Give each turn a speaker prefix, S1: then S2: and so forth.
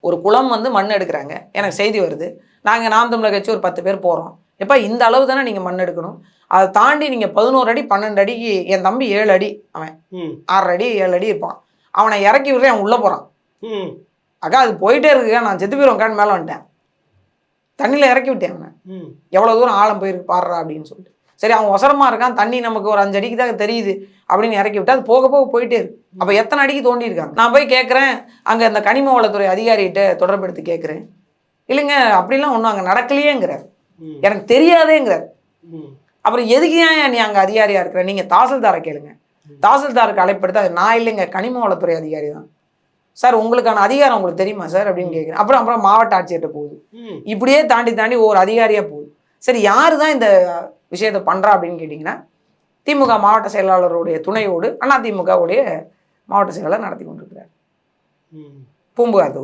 S1: ஒரு குளம் வந்து மண் எடுக்கிறாங்க, எனக்கு செய்தி வருது. நாங்கள் நாம் தமிழர் கட்சி ஒரு 10 பேர் போகிறோம். எப்போ இந்த அளவு தானே நீங்கள் மண் எடுக்கணும், அதை தாண்டி நீங்கள் 11 அடி 12 அடிக்கு, என் தம்பி 7 அடி, அவன் 6 அடி 7 அடி இருப்பான், அவனை இறக்கி விடுறேன், அவன் உள்ளே போகிறான். அக்கா அது போயிட்டே இருக்குங்க, நான் செத்து போயிடுவேன், மேலே வந்துட்டேன், தண்ணியில் இறக்கி விட்டேன் அவனை. எவ்வளோ தூரம் ஆழம் போயிருக்கு பாடுறா அப்படின்னு சொல்லிட்டு. சரி அவன் ஒசரமாக இருக்கான், தண்ணி நமக்கு ஒரு 5 அடிக்கு தான் தெரியுது அப்படின்னு இறக்கி விட்டு அது போக போக போயிட்டே இருக்கு. அப்போ எத்தனை அடிக்கு தோண்டி இருக்காங்க? நான் போய் கேட்குறேன், அங்கே இந்த கனிம வளத்துறை அதிகாரிகிட்ட தொடர்பெடுத்து கேட்குறேன். இல்லைங்க அப்படிலாம் ஒன்றும் அங்கே நடக்கலையேங்கிறார், எனக்கு தெரியாதேங்கிறார். அப்புறம் எதுக்கு ஏன் நீ அங்கே அதிகாரியாக இருக்கிற, நீங்கள் தாசில்தாரை கேளுங்க, தாசில்தாருக்கு அழைப்படுத்த. அது நான் இல்லைங்க, கனிம வளத்துறை அதிகாரி தான். சார் உங்களுக்கான அதிகாரம் உங்களுக்கு தெரியுமா சார் அப்படின்னு கேட்குறேன். அப்புறம் மாவட்ட ஆட்சியர்கிட்ட போகுது. இப்படியே தாண்டி தாண்டி ஒவ்வொரு அதிகாரியாக போகுது. சரி யாரு தான் இந்த விஷயத்தை பண்ணுறா அப்படின்னு கேட்டிங்கன்னா, திமுக மாவட்ட செயலாளருடைய துணையோடு அதிமுகவுடைய மாவட்ட செயலாளர் நடத்தி கொண்டிருக்கிறார் பூம்புகார் தொகுதி.